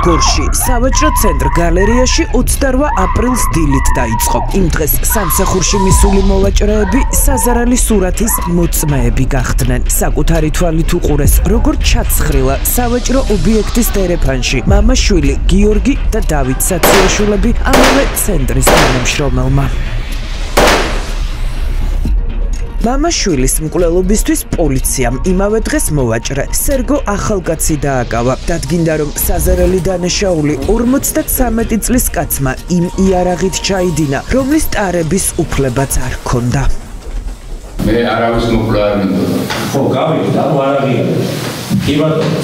გორში სავაჭრო ცენტრ გალერეაში 28 აპრილს დილით დაიწყო. იმ დღეს სამსახურში მისული მოვაჭრეები საზარალი სურათის მოწმეები გახდნენ. საკუთარი თვალით უყურეს, როგორ ჩაცხრილა სავაჭრო ობიექტის ტელეფონში მამაშვილი გიორგი და დავით საციაშვილები ამავე ცენტრის თანამშრომელმა. მამაშვილის მკვლელობისთვის პოლიციამ იმავე დღეს მოვაჭრე სერგო ახალკაცი დააკავა. დადგინდა, რომ საზარელი დანაშაული 53 წლის კაცმა იმ იარაღით ჩაიდინა, რომლის ტარების უფლებაც არ ჰქონდა. მე არავის მოკვლა არ მინდოდა. ხო, გავიგე, არაღია. კი ბატონო.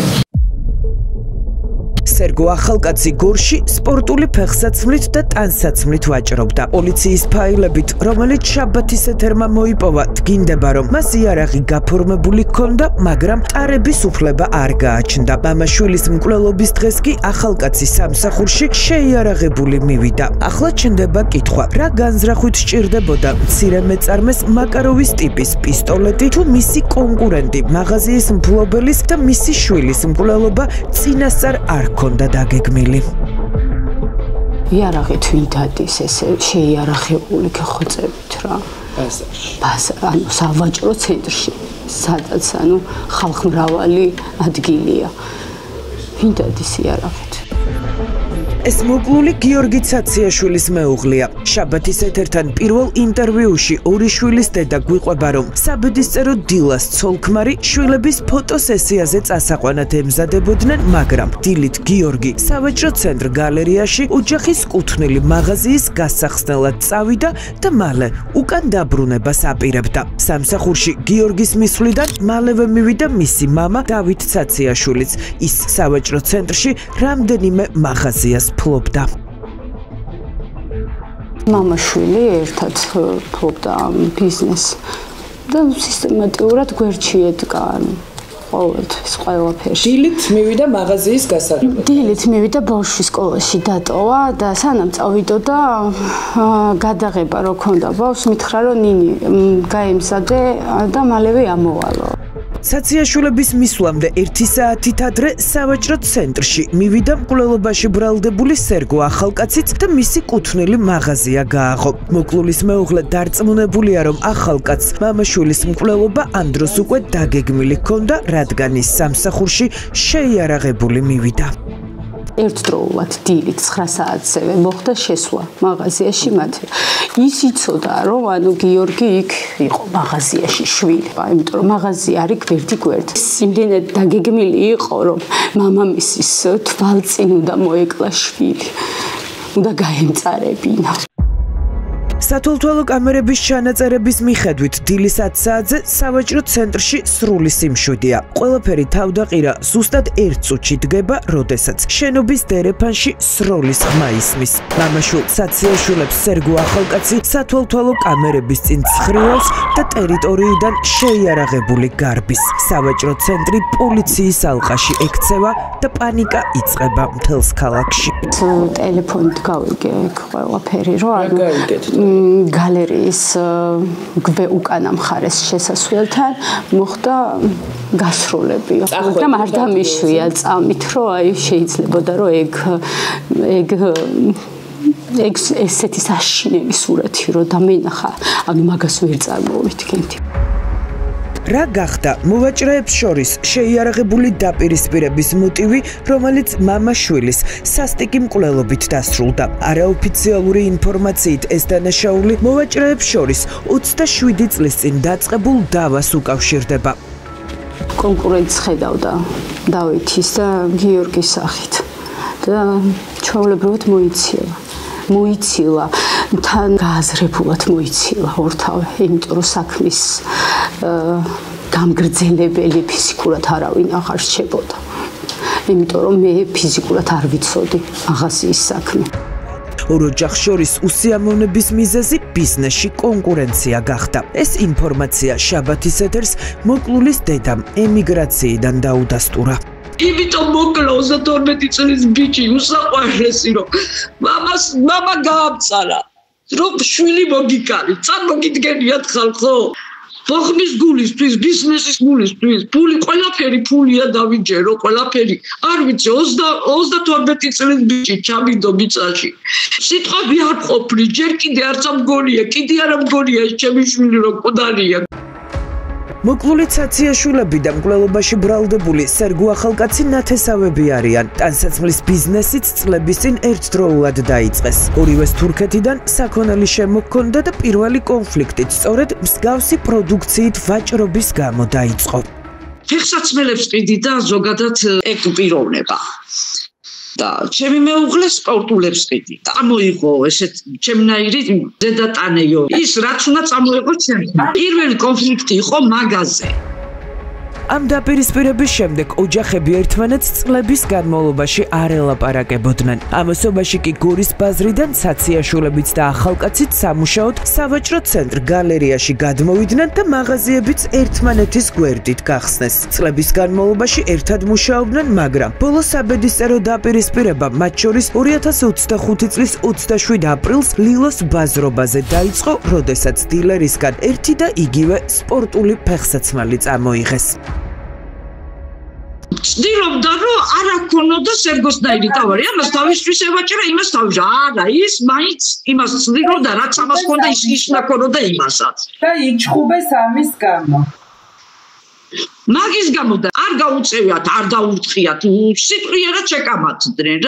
სერგო ახალკაცი გორში სპორტული ფეხსაცმლით და ტანსაცმლით ვაჭრობდა. პოლიციის ფაილებით, რომელიც შაბათის ეთერმა მოიპოვა, დგინდება, რომ მას იარაღი გაფორმებული ჰქონდა, მაგრამ ტარების უფლება არ გააჩნდა. მამაშვილის მკვლელობის დღეს კი ახალკაცი სამსახურში შეიარაღებული მივიდა. ახლა ჩნდება კითხვა, რა განზრახვით სჭირდებოდა მცირე მეწარმეს მაკაროვის ტიპის პისტოლეტი, თუ მისი კონკურენტი მაღაზიის მფლობელის და მისი შვილის მკვლელობა წინასწარ არ ჰქონდა დაგეგმილი. იარაღით ვინ დადის ესე შეიარაღებული გეხოცებით რა. ანუ სავაჭრო ცენტრში, სადაც ანუ ხალხმრავალი ადგილია. ვინ დადის იარაღით? ეს მოკლული გიორგი საციაშვილის მეუღლეა. შაბათის ეთერთან პირველ ინტერვიუში ორი შვილის დედა გვიყვება, რომ საბედისწერო დილას ცოლ-ქმარი შვილების ფოტოსესიაზე წასაყვანად ემზადებოდნენ, მაგრამ დილით გიორგი სავაჭრო ცენტრ გალერეაში ოჯახის კუთვნილი მაღაზიის გასახსნელად წავიდა და მალე უკან დაბრუნებას აპირებდა. სამსახურში გიორგის მისვლიდან მალევე მივიდა მისი მამა დავით საციაშვილიც. ის სავაჭრო ცენტრში რამდენიმე მაღაზიას ფლობდა. მამაშვილი ერთად ფლობდა ბიზნესს და სისტემატურად გვერდში ედგა ყოველთვის ყველაფერში. დილით მივიდა მაღაზიის გასაღებად. დილით მივიდა ბავშვის სკოლაში დატოვა და სანამ წავიდოდა გადაღება რო ქონდა ბავშვს, მითხრა რომ ნინი გაემზადე და მალევე ამოვალო. საციაშვილების მისვლამდე 1 საათით ადრე სავაჭრო ცენტრში მივიდა მკვლელობაში ბრალდებული სერგო ახალკაციც და მისი კუთვნილი მაღაზია გააღო. მოკლულის მეუღლე დარწმუნებულია, რომ ახალკაცს მამაშვილის მკვლელობა ამ დროს უკვე დაგეგმილი ჰქონდა, რადგან ის სამსახურში შეიარაღებული მივიდა. ერთდროულად დილით 9 საათზევე მოხდა შესვლა მაღაზიაში მათ. ის იცოდა, რომ ანუ გიორგი იქ იყო მაღაზიაში შვილი. იმიტომ რომ მაღაზია არის გვერდი-გვერდი. იმდენად დაგეგმილი იყო, რომ მამამისის თვალწინ უნდა მოეკლა შვილი. უნდა გაემწარებინა. სათვალთვალო კამერების ჩანაწერების მიხედვით დილის 10 საათზე სავაჭრო ცენტრში სრული სიმშვიდეა. ყველაფერი თავდაყირა ზუსტად 1 წუთში დგება, როდესაც შენობის დერეფანში სროლის ხმა ისმის. მამაშვილ საციაშვილებს სერგო ახალკაცი სათვალთვალო კამერების წინ ცხრილავს და ტერიტორიიდან შეიარაღებული გარბის. სავაჭრო ცენტრი პოლიციის ალყაში ექცევა და პანიკა იწყება მთელს ქალაქში. ტელეფონით გავიგე ყველაფერი, რომ ანუ გალერეის უკანა მხარეს შესასვლელთან მოხდა გასროლები. მაგრამ არ დამიშვია წამით, რომ აი შეიძლებოდა რომ ეგ ესეთი საშინელი სურათი რომ დამენახა, ანუ მაგას ვერ წარმოვიდგენდი. რა გახდა მოვაჭრეებს შორის შეიარაღებული დაპირისპირების მოტივი, რომელიც მამაშვილის სასტიკი მკვლელობით დასრულდა. არაოფიციალური ინფორმაციით ეს დანაშაული მოვაჭრეებს შორის 27 წლის წინ დაწყებულ დავას უკავშირდება. კონკურენტს ხედავდა დავითის და გიორგის სახით და ჩვეულებრივად მოიცილა თან გააზრებულად მოიცილა ორთავე, იმიტომ რომ საქმის გამგრძელებელი ფიზიკურად არავინ აღარ რჩებოდა. იმიტომ რომ მე ფიზიკურად არ ვიცოდი მაღაზიის საქმე. ორ ოჯახს შორის უსიამოვნების მიზეზი ბიზნესში კონკურენცია გახდა. ეს ინფორმაცია შაბათის ეთერს მოკლულის დედამ ემიგრაციიდან დაუდასტურა. იმიტომ მოკლა 32 წლის ბიჭი უსაყვარლესი რომ მამა გაამწარა რომ შვილი მოგიკარი, წამოგიდგენიათ ხალხო. ბოხმის გულისთვის, ბიზნესის გულისთვის, ფული ყველაფერი ფულია დავიჯერო, ყველაფერი. არ ვიცი 32 წლის ბიჭი ჩავიდო მიწაში. სიტყვები არ ყოფილი, ჯერ კიდე არც ამგონია, კიდე არ ამგონია ჩემი შვილი რო მკვდარია. მოკლული ცაციაშვილები და მკვლელობაში ბრალდებული სერგო ახალკაცი ნათესავები არიან. ტანსაცმლის ბიზნესიც წლების წინ ერთდროულად დაიწყეს. ორივეს თურქეთიდან საქონელი შემოჰქონდა და პირველი კონფლიქტით სწორედ მსგავსი პროდუქციით ვაჭრობის გამო დაიწყო. ფეხსაცმელებს ყიდი და ზოგადად ეკუპიროვნება. და ჩემი მეუღლე სპორტულებს ყიდი. წამოიღო ესეთ ჩემნაირი დედატანეო. ის რაც უნდა წამოიღო ჩემი. პირველი კონფლიქტი იყო მაგაზე. ამ დაპირისპირების შემდეგ ოჯახები ერთმანეთს წლების განმავლობაში არ ელაპარაკებოდნენ. ამასობაში კი გორის ბაზრიდან ცაციაშვილებიც და ახალკაციც სამუშაოდ სავაჭრო ცენტრ გალერეაში გადმოვიდნენ და მაღაზიებიც ერთმანეთის გვერდით გახსნეს. წლების განმავლობაში ერთად მუშაობდნენ, მაგრამ ბოლოს საბედისწერო დაპირისპირება მათ შორის 2025 წლის 27 აპრილს ლილოს ბაზრობაზე დაიწყო, როდესაც დილერისგან ერთი და იგივე სპორტული ფეხსაცმელი წამოიღეს. ცდილობდა რომ არ აქონოდა სერგოსნაირი ტავარი, ამას თავისთვის ევაჭრა, იმას თავის. არა, ის მაინც იმას ცდილობდა, რაც ამას ჰქონდა, ის ნაკონოდა იმასაც. და იჩხუბეს ამის გამო. მაგის გამო და არ გაუწევიათ, არ დაურთხიათ, სიტყვიერად შეკამათდნენ.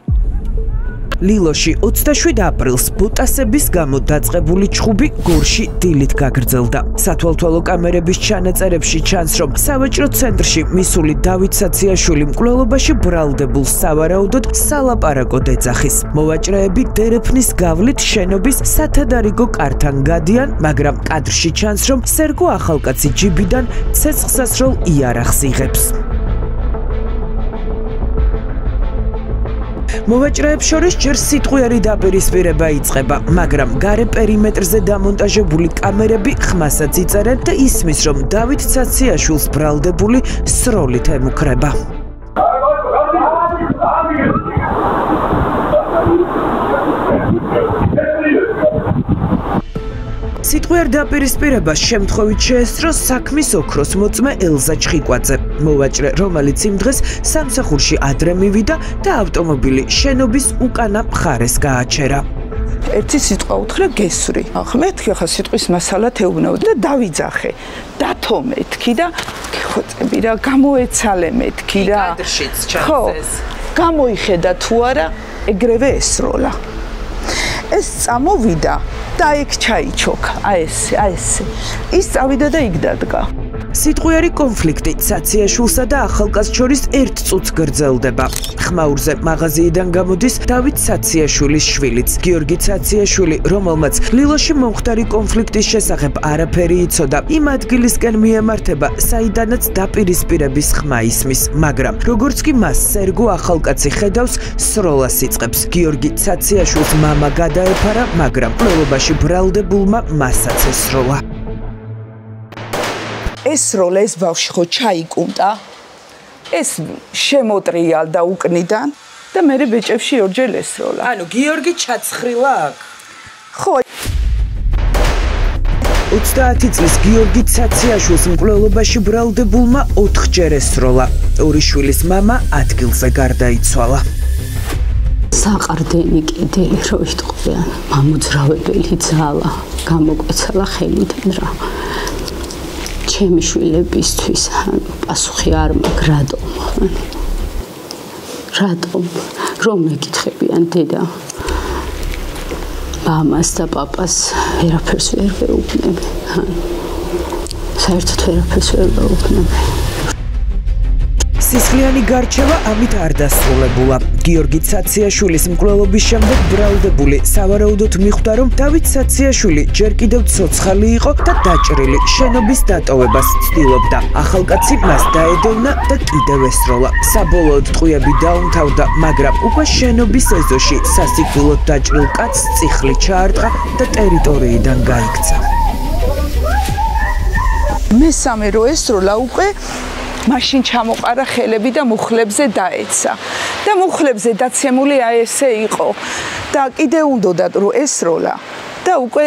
ლილოში 27 აპრილს ბოტასების გამო დაწყებული ჩხუბი გორში დილით გაგრძელდა. სათვალთვალო კამერების ჩანაწერებში ჩანს, რომ სავაჭრო ცენტრში მისული დავით საციაშვილი მკვლელობაში ბრალდებულ სავარაუდოდ სალაპარაკოდ ეძახის. მოვაჭრეები დერეფნის გავლით შენობის სათადარიგო კართან გადიან, მაგრამ კადრში ჩანს, რომ სერგო ახალკაცი ჯიბიდან ცეცხლსასროლ იარაღს იღებს. მოვაჭრეებს შორის ჯერ სიტყვიერი დაპირისპირება იწყება, მაგრამ გარე პერიმეტრზე დამონტაჟებული კამერები ხმასაც იწერენ და ისმის, რომ დავით ცაციაშვილს ბრალდებული სროლით ემუქრება. სიტყვიერ დაპირისპირებას შემთხვევით შეესწრო საქმის ოქროს მოწმე ელზა ჩხიკვაძე. მოვაჭრე, რომელიც იმ დღეს სამსახურში ადრე მივიდა და ავტომობილი შენობის უკანა მხარეს გააჩერა. ერთი სიტყვა უთხრა გესვრი. ახლა მეთქი ახლა სიტყვის მასალად ეუბნებოდი და დავიძახე. დათო მეთქი და ხოწები რა გამოეცალე მეთქი რა. კადრშიც ჩანს ეს. გამოიხედა თუ არა, ეგრევე ესროლა. ეს წამოვიდა და იქ ჩაიჩოქა. აი ეს. ის წავიდა და იქ დადგა. სიტყვიერი კონფლიქტი ცაციაშვილსა და ახალკაცს შორის ერთ წუთს გრძელდება. ხმაურზე მაღაზიიდან გამოდის დავით ცაციაშვილის შვილიც, გიორგი ცაციაშვილი, რომელმაც ლილოში მომხდარი კონფლიქტის შესახებ არაფერი იცოდა, იმ ადგილისკენ მიემართება, საიდანაც დაპირისპირების ხმა ისმის, მაგრამ როგორც კი მას სერგო ახალკაცი ხედავს, სროლას იწყებს. გიორგი ცაციაშვილს მამა გადაეფარა, მაგრამ მკვლელობაში ბრალდებულმა მასაც ესროლა. ესროლა ეს ბავშვი ხო ჩაიკუნტა. ეს შემოტრიალდა უკნიდან და მე ბეჭებში ორჯერ ესროლა. ანუ გიორგი ჩაცხრილა აქ. ხო 30 წლის გიორგი ცაციაშვილს მკვლელობაში ბრალდებულმა 4ჯერ ესროლა. ორი შვილის მამა ადგილზე გარდაიცვალა. საყრდენი კედელი რო იტყვიან, მამოძრავებელი ძალა გამოკვეცალა ხელიდან რა. ჩემი შვილებისთვის პასუხი არ მაქვს, რატომ რომ მეკითხებიან დედა მამას და პაპას ვერაფერს ვერ ვეუბნები, საერთოდ ვერაფერს ვერ ვეუბნები. სისხლიანი გარჩევა ამით არ დასრულებულა. გიორგი ცაციაშვილის მკვლელობის შემდეგ ბრალდებული სავარაუდოდ მიხვდა, რომ დავით ცაციაშვილი ჯერ კიდევ ცოცხალი იყო და დაჭრილი შენობის დატოვებას ცდილობდა. ახალკაცი მას დაედევნა და კიდევ ესროლა. საბოლოოდ ტყვიები დაუმთავრდა, მაგრამ უკვე შენობის ეზოში სასიკვდილოდ დაჭრილ კაცს წიხლი ჩაარტყა და ტერიტორიიდან გაიქცა. მესამე რო ესროლა უკვე მაშინ ჩამოყარა ხელები და მუხლებზე დაეცა და მუხლებზე დაცემული აი ესე იყო და კიდე უნდოდა რომ ესროლა და უკვე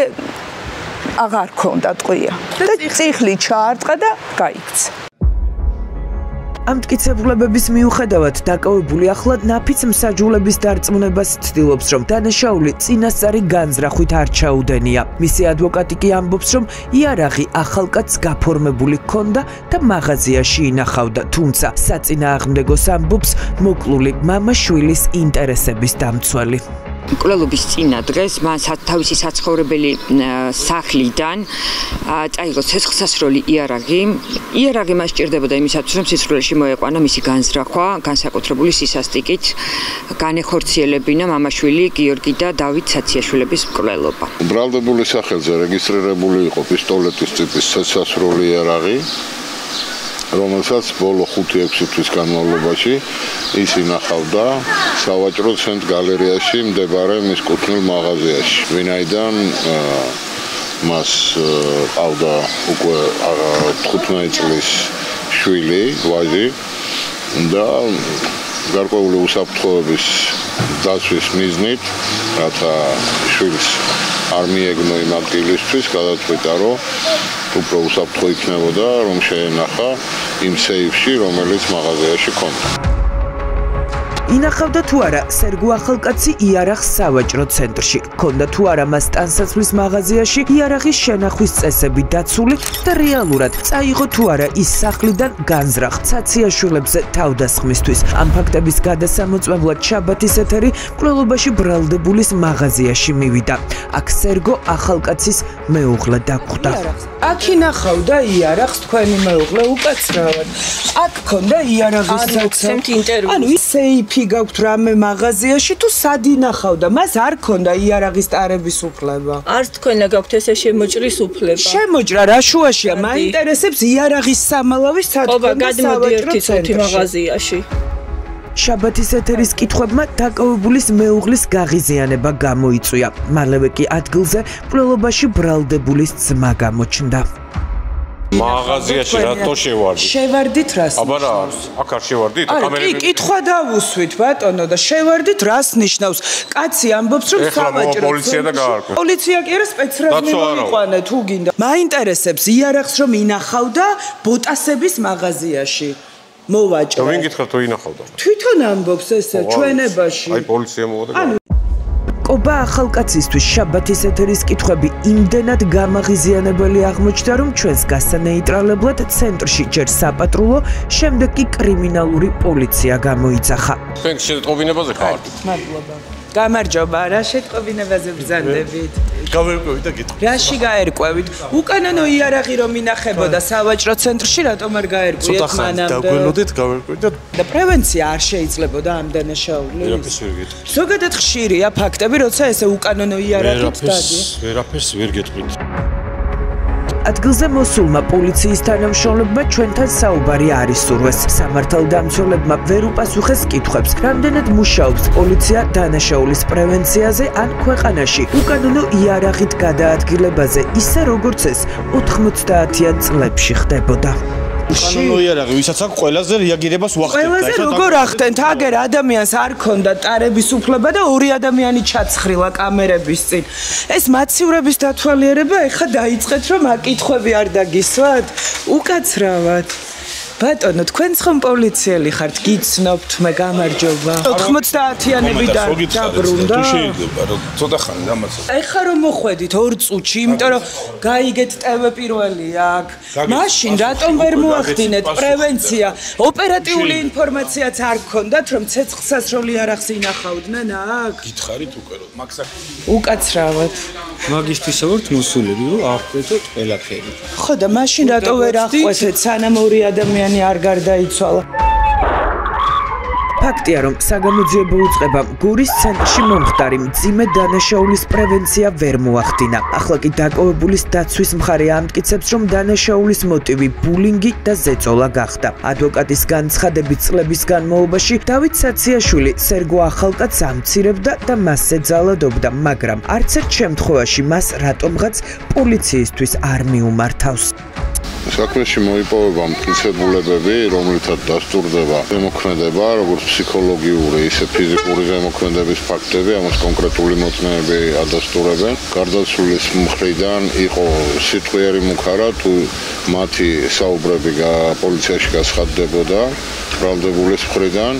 აღარ ქონდა ტყვია და წიხლი ჩაარტყა და გაიქცა. ამ მტკიცებულებების მიუხედავად დაკავებული ახლა ნაფიც მსაჯულების დარწმუნებას ცდილობს, რომ დანაშაული წინასწარი განზრახვით არ ჩაუდენია. მისი ადვოკატი კი ამბობს, რომ იარაღი ახალკაცს გაფორმებული ჰქონდა და მაღაზიაში ინახავდა, თუმცა საწინააღმდეგოს ამბობს მოკლული მამაშვილის ინტერესების დამცველი. მკვლელობის წინა დღეს მან თავისი საცხოვრებელი სახლიდან წაიღო ცეცხლსასროლი იარაღი. იარაღი მას სჭირდებოდა იმისათვის, რომ სისხლში მოეყვანა მისი განზრახვა, განსაკუთრებული სისასტიკით განეხორციელებინა მამაშვილი გიორგი და დავით საციაშვილების მკვლელობა. ბრალდებული სახელზე რეგისტრირებული იყო პისტოლეტის ტიპის ცეცხლსასროლი იარაღი, რომელსაც ბოლო 5-6 თვის განმავლობაში ის ინახავდა სავაჭრო ცენტრ გალერეაში მდებარე მის კუთვნილ მაღაზიაში. ვინაიდან მას ყავდა უკვე 15 წლის შვილი, ვაჟი და გარკვეული უსაფრთხოების დაცვის მიზნით, რათა შვილს არ მიეგნო იმ ადგილისთვის, გადაწყვიტა, რომ უფრო უსაფრთხო იქნებოდა, რომ შეენახა იმ სეიფში, რომელიც მაღაზიაში ჰქონდა. ინახავდა თუ არა სერგო ახალკაცი იარაღს სავაჭრო ცენტრში. ჰქონდა თუ არა მას ტანსაცმლის მაღაზიაში იარაღის შენახვის წესები დაცული და რეალურად წაიღო თუ არა ის სახლიდან განზრახ საციაშვილებზე თავდასხმისთვის. ამ ფაქტების გადასამოწმებლად შაბათის ეთერი მკვლელობაში ბრალდებულის მაღაზიაში მივიდა. აქ სერგო ახალკაცის მეუღლე დაგვხვდა. აქ ინახავდა იარაღს თქვენი მეუღლე უკაცრავად. აქ ქონდა იარაღის საცავი. ანუ ის სეიფი გაქვთ რამე მაღაზიაში თუ სად ინახავდა? მას არ ქონდა იარაღის ტარების უფლება. არც თქვენ გაქვთ ესე შემოჭრის უფლება. შემოჭრა რა შუაშია? მაინტერესებს იარაღის სამალავი სათქონდა სავაჭრო მაღაზიაში. შაბათის ეთერის კითხვებმა დაკავებულის მეუღლის გაღიზიანება გამოიწვია. მალევე კი ადგილზე მკვლელობაში ბრალდებულის ძმა გამოჩნდა. მაღაზიაში რატო შევარდით? შევარდით რას? აბა რა, აქ არ შევარდით? კამერები. კი, კითხვა დავუსვით ბატონო და შევარდით რას ნიშნავს? კაცი ამბობს რომ სავაჭრო. პოლიცია და გაარკვევ. პოლიცია კი არა სპეცრაზმი მოიყვანა თუ გინდა. მაინტერესებს იარაღს რომ ინახავდა ბოტასების მაღაზიაში. მოვაჭრე. ვინ გითხრათ თუ ინახავდა? თვითონ ამბობს ესე ჩვენებაში. აი პოლიცია მოვა. ყობა ახალკაცისთვის შაბათის ეთერის კითხვები იმდენად გამაღიზიანებელი აღმოჩნდა, რომ ჩვენს გასანეიტრალებლად ცენტრში ჯერ საპატრულო, შემდეგ კი კრიმინალური პოლიცია გამოიძახა. თქვენ შეტყობინებაზე ხართ? მადლობა. გამარჯობა, რა შეტყობინებაზე ბრძანდებით? გავერკვევით და გითხრით. რაში გაერკვევით? უკანონო იარაღი რომ ინახებოდა სავაჭრო ცენტრში, რატომ არ გაერკვიეთ მანამდე? დაგველოდეთ, გავერკვევით და პრევენცია არ შეიძლებოდა ამ დანაშაულის? ვერაფერს ვერ გეტყვით. ზოგადად ხშირია ფაქტები, როცა ესე უკანონო იარაღით დადი. ვერაფერს ვერ გეტყვით. ადგილზე მოსულმა პოლიციის თანამშრომლებმა ჩვენთან საუბარი არ ისურვეს. სამართალდამცველებმა ვერ უპასუხეს კითხვებს, რამდენად მუშაობს პოლიცია დანაშაულის პრევენციაზე ან ქვეყანაში უკანონო იარაღით გადაადგილებაზე, ისე როგორც ეს 90-იან წლებში ხდებოდა. უკანონო იარაღი, ვისაც აქვს ყველაზე რეაგირებას ვახდენთ. ყველაზე როგორ ახდენთ? აგერ ადამიანს არ ქონდა ტარების უფლება და ორი ადამიანი ჩაცხრილა კამერების წინ. ეს მაცივრების დათვალიერება ეხა დაიწყეთ, რომ აკითხვები არ დაგისვათ? უკაცრავად. ბატონო, თქვენც ხომ პოლიციელი ხართ, გიცნობთ, მე გამარჯობა. 90-იანები დაბრუნდა. თუ შეიძლება რომ ცოტა ხანი დამაცა. ეხა რომ მოხვედით 2 წუთში, იმიტომ რომ გაიგეთ ტევე პირველი აქ. მაშინ რატომ ვერ მოახდინეთ პრევენცია? ოპერატიული ინფორმაციაც არ გქონდათ, რომ ცეცხლსასროლი იარაღს ინახავდნენ აქ? გითხარით უკვე რომ მაგსაკ უკაცრავად. მაგისთვის ვართ მოსულები, რომ აღკვეთოთ ყველაფერი. ხო და მაშინ რატო ვერ აღკვეთეთ, სანამ ორი ადამიანი არ გარდაიცვალა? ფაქტია, რომ საგამოძიებო უწყებამ გორის ცენტრში მომხდარი მძიმე დანაშაულის პრევენცია ვერ მოახდინა. ახლა კი დაკავებულის დაცვის მხარე ამტკიცებს, რომ დანაშაულის მოტივი ბულინგი და ზეწოლა გახდა. ადვოკატის განცხადებით წლების განმავლობაში დავით საციაშვილი სერგო ახალკაცს ამცირებდა და მასზე ძალადობდა, მაგრამ არც ერთ შემთხვევაში მას რატომღაც პოლიციისთვის არ მიუმართავს. საქმეში მოიპოვება მტკიცებულებები, რომლითაც დასტურდება ზემოქმედება, როგორც ფსიქოლოგიური, ისე ფიზიკური ზემოქმედების ფაქტები, ამას კონკრეტული მოწმეები ადასტურებენ. გარდაცვლილის მხრიდან იყო სიტყვიერი მუქარა თუ მათი საუბრები პოლიციაში გაცხადდებოდა ბრალდებულის მხრიდან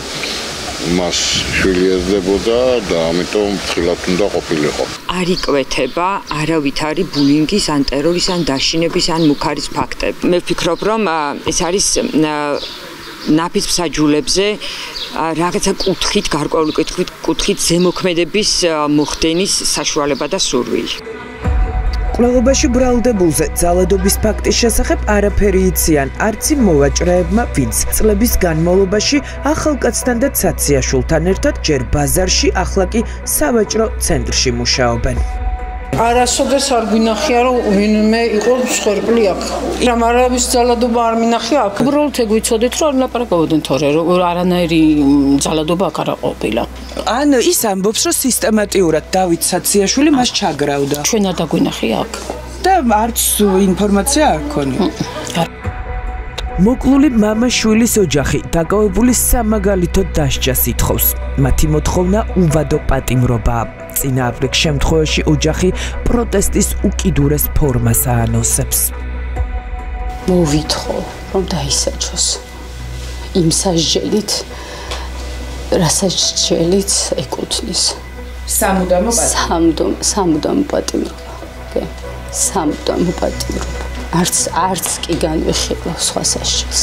მას შვილი ეძებოდა და ამიტომ ფრთხილად უნდა ყოფილიყო. არ იკვეთება არავითარი ბულინგის, ან ტერორის, ან დაშინების, ან მუქარის ფაქტები. მე ვფიქრობ, რომ ეს არის ნაფიც მსაჯულებზე რაღაცა კუთხით, გარკვეული კუთხით ზემოქმედების მოხდენის საშუალება და სურვილი. კვლევობაში ბრალდებულზე ძალადობის ფაქტის შესახებ არაფერი იციან არც იმ მოვაჭრეებმა, ვინც წლების განმავლობაში ახალკაცთან და ცაციაშვილთან ერთად ჯერ ბაზარში, ახლა კი სავაჭრო ცენტრში მუშაობენ. არასოდეს არ გვინახია რომ ვინმე იყო მსხვერპლი აქ. რამ არავის ძალადობა არ მინახია აქ. უბრალოდ ეგ ვიცოდით რომ არ ლაპარაკობდნენ თორე რომ არანაირი ძალადობა აქ არ ყოფილა. ან ის ამბობს რომ სისტემატიურად დავით საციაშვილი მას ჩაგრავდა. ჩვენ არ დაგვინახია აქ. და არც ინფორმაცია არ ქონია. მოკლული მამა-შვილის ოჯახი დაკავებული სამაგალითოდ დასჯას ითხოვს. მათი მოთხოვნა უვადო პატიმრობაა. წინააღმდეგ შემთხვევაში ოჯახი პროტესტის უკიდურეს ფორმას აანონსებს. მოვითხოვ, რომ დაისაჯოს. იმ სასჯელით, რასაც ეკუთვნის. სამუდამო პატიმრობა. სამუდამო პატიმრობა. არც კი განვიხილავ სხვა სასჯელს.